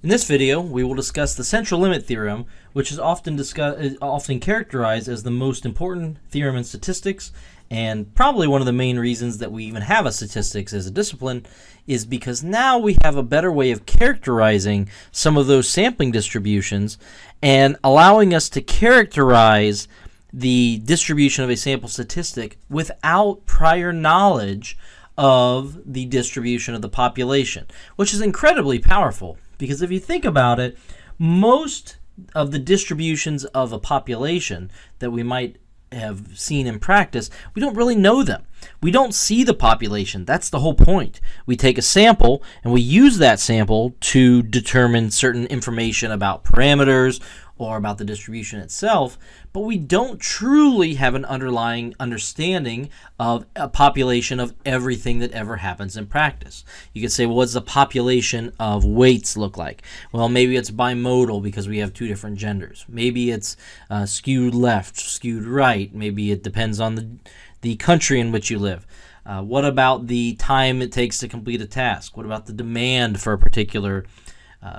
In this video, we will discuss the central limit theorem, which is often characterized as the most important theorem in statistics, and probably one of the main reasons that we even have a statistics as a discipline is because now we have a better way of characterizing some of those sampling distributions and allowing us to characterize the distribution of a sample statistic without prior knowledge of the distribution of the population, which is incredibly powerful. Because if you think about it, most of the distributions of a population that we might have seen in practice, we don't really know them. We don't see the population. That's the whole point. We take a sample and we use that sample to determine certain information about parameters or about the distribution itself, but we don't truly have an underlying understanding of a population of everything that ever happens in practice. You could say, well, what's the population of weights look like? Well, maybe it's bimodal because we have two different genders. Maybe it's skewed left, skewed right. Maybe it depends on the country in which you live. What about the time it takes to complete a task? What about the demand for a particular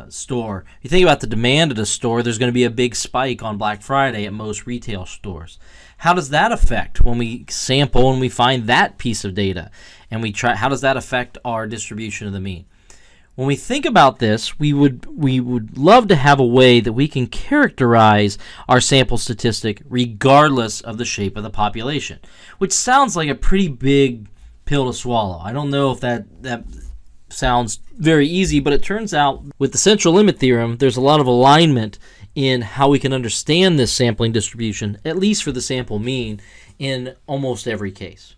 store? If you think about the demand at a store, there's going to be a big spike on Black Friday at most retail stores. How does that affect when we sample and we find that piece of data? And we try, how does that affect our distribution of the mean? When we think about this, we would love to have a way that we can characterize our sample statistic regardless of the shape of the population, which sounds like a pretty big pill to swallow. I don't know if that sounds very easy, but it turns out with the central limit theorem, there's a lot of alignment in how we can understand this sampling distribution, at least for the sample mean, in almost every case.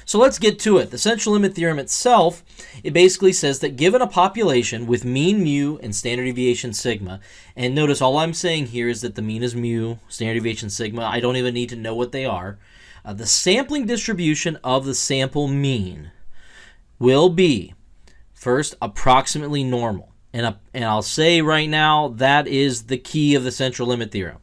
So let's get to it. The central limit theorem itself, it basically says that given a population with mean mu and standard deviation sigma, and notice all I'm saying here is that the mean is mu, standard deviation sigma, I don't even need to know what they are, the sampling distribution of the sample mean will be, first, approximately normal. And I'll say right now that is the key of the central limit theorem.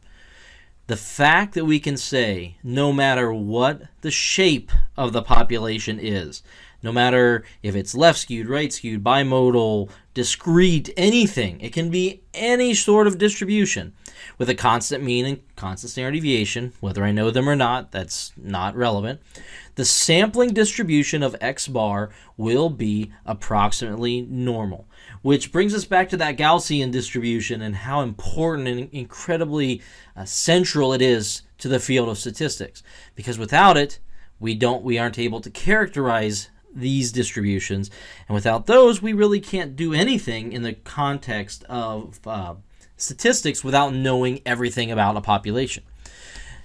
The fact that we can say no matter what the shape of the population is, no matter if it's left skewed, right skewed, bimodal, discrete, anything, it can be any sort of distribution with a constant mean and constant standard deviation, whether I know them or not, that's not relevant. The sampling distribution of X bar will be approximately normal, which brings us back to that Gaussian distribution and how important and incredibly central it is to the field of statistics. Because without it, we aren't able to characterize these distributions, and without those, we really can't do anything in the context of statistics without knowing everything about a population.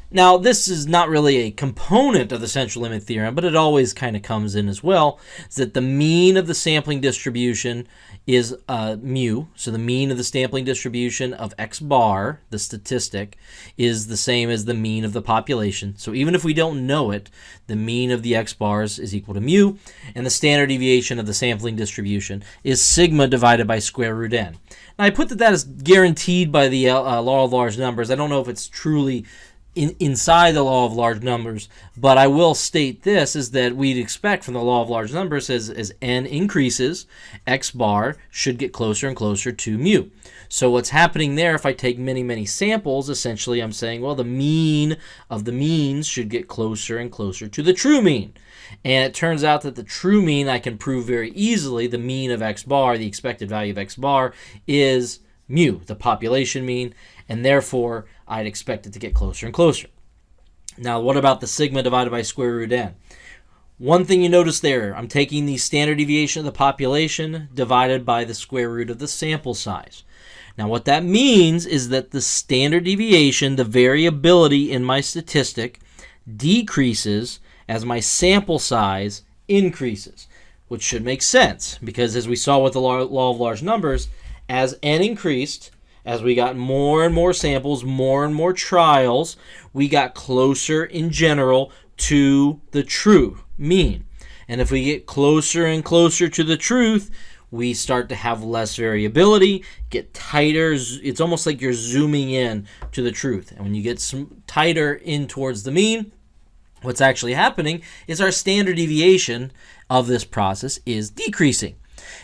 Now, this is not really a component of the central limit theorem, but it always kind of comes in as well, is that the mean of the sampling distribution is mu. So the mean of the sampling distribution of X bar, the statistic, is the same as the mean of the population. So even if we don't know it, the mean of the X bars is equal to mu, and the standard deviation of the sampling distribution is sigma divided by square root n. Now, I put that is guaranteed by the law of large numbers. I don't know if it's truly inside the law of large numbers, but I will state this, is that we'd expect from the law of large numbers as n increases, X bar should get closer and closer to mu. So what's happening there, if I take many, many samples, essentially I'm saying, well, the mean of the means should get closer and closer to the true mean. And it turns out that the true mean I can prove very easily, the mean of X bar, the expected value of X bar, is mu, the population mean, and therefore I'd expect it to get closer and closer. Now, what about the sigma divided by square root n? One thing you notice there, I'm taking the standard deviation of the population divided by the square root of the sample size. Now, what that means is that the standard deviation, the variability in my statistic, decreases as my sample size increases, which should make sense because as we saw with the law of large numbers, as n increased, as we got more and more samples, more and more trials, we got closer in general to the true mean. And if we get closer and closer to the truth, we start to have less variability, get tighter. It's almost like you're zooming in to the truth. And when you get some tighter in towards the mean, what's actually happening is our standard deviation of this process is decreasing.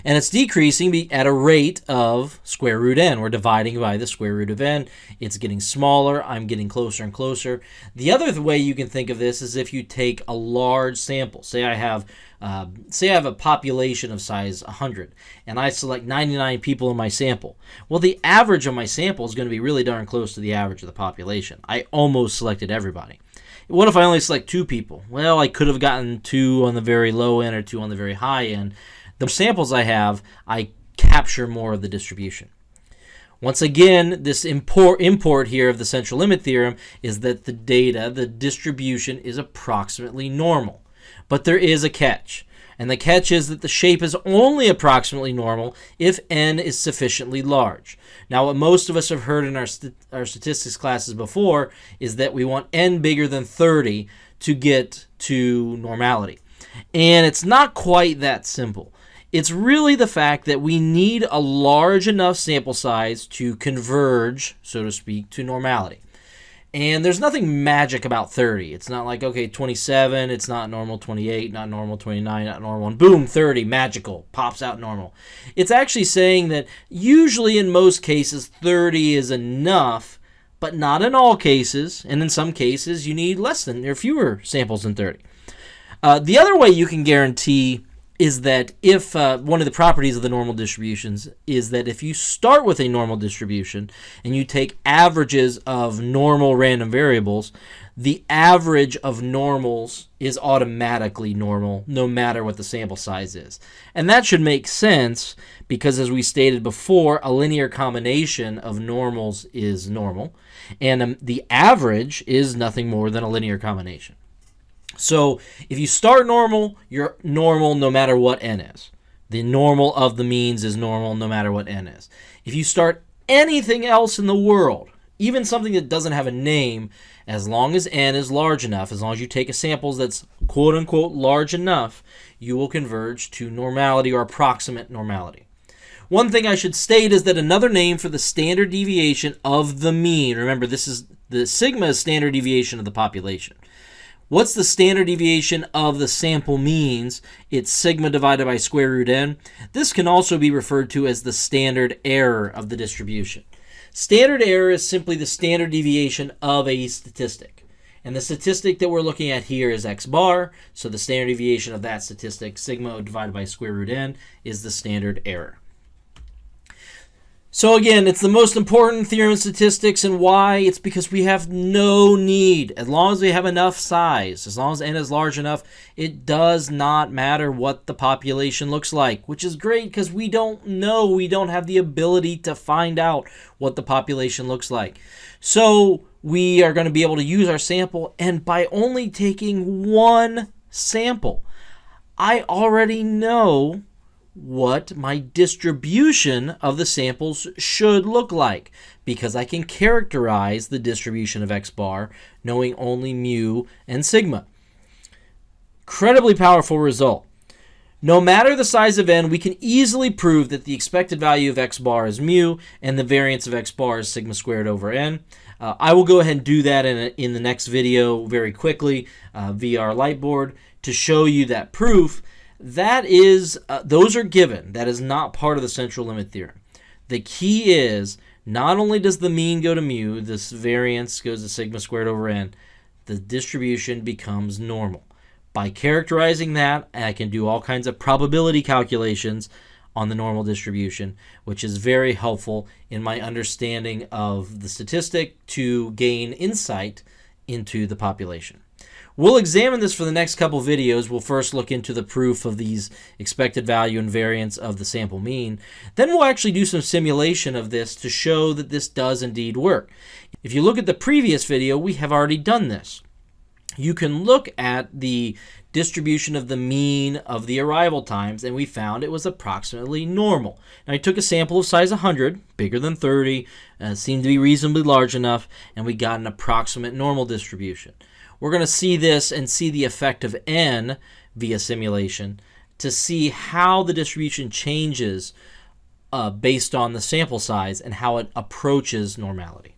And it's decreasing at a rate of square root n. We're dividing by the square root of n. It's getting smaller. I'm getting closer and closer. The other way you can think of this is if you take a large sample. Say I have a population of size 100, and I select 99 people in my sample. Well, the average of my sample is going to be really darn close to the average of the population. I almost selected everybody. What if I only select 2 people? Well, I could have gotten 2 on the very low end or 2 on the very high end. The samples I have, I capture more of the distribution. Once again, this import here of the central limit theorem is that the distribution is approximately normal. But there is a catch. And the catch is that the shape is only approximately normal if n is sufficiently large. Now, what most of us have heard in our statistics classes before is that we want n bigger than 30 to get to normality. And it's not quite that simple. It's really the fact that we need a large enough sample size to converge, so to speak, to normality. And there's nothing magic about 30. It's not like, okay, 27, it's not normal, 28, not normal, 29, not normal, and boom, 30, magical, pops out normal. It's actually saying that usually in most cases 30 is enough, but not in all cases, and in some cases you need less than or fewer samples than 30. The other way you can guarantee is that if one of the properties of the normal distributions is that if you start with a normal distribution and you take averages of normal random variables, the average of normals is automatically normal no matter what the sample size is. And that should make sense because, as we stated before, a linear combination of normals is normal, and the average is nothing more than a linear combination. So if you start normal, you're normal no matter what n is. The normal of the means is normal no matter what n is. If you start anything else in the world, even something that doesn't have a name, as long as n is large enough, as long as you take a sample that's quote-unquote large enough, you will converge to normality or approximate normality. One thing I should state is that another name for the standard deviation of the mean, remember this is the sigma is standard deviation of the population. What's the standard deviation of the sample means? It's sigma divided by square root n. This can also be referred to as the standard error of the distribution. Standard error is simply the standard deviation of a statistic. And the statistic that we're looking at here is x bar, so the standard deviation of that statistic, sigma divided by square root n, is the standard error. So again, it's the most important theorem in statistics, and why? It's because we have no need. As long as we have enough size, as long as n is large enough, it does not matter what the population looks like, which is great because we don't know. We don't have the ability to find out what the population looks like. So we are going to be able to use our sample, and by only taking one sample, I already know what my distribution of the samples should look like, because I can characterize the distribution of x bar knowing only mu and sigma. Incredibly powerful result. No matter the size of n, we can easily prove that the expected value of x bar is mu and the variance of x bar is sigma squared over n. I will go ahead and do that in the next video very quickly via our lightboard to show you that proof. That is, those are given. That is not part of the central limit theorem. The key is, not only does the mean go to mu, this variance goes to sigma squared over n, the distribution becomes normal. By characterizing that, I can do all kinds of probability calculations on the normal distribution, which is very helpful in my understanding of the statistic to gain insight into the population. We'll examine this for the next couple videos. We'll first look into the proof of these expected value and variance of the sample mean. Then we'll actually do some simulation of this to show that this does indeed work. If you look at the previous video, we have already done this. You can look at the distribution of the mean of the arrival times, and we found it was approximately normal. Now, I took a sample of size 100, bigger than 30, seemed to be reasonably large enough, and we got an approximate normal distribution. We're going to see this and see the effect of n via simulation to see how the distribution changes based on the sample size and how it approaches normality.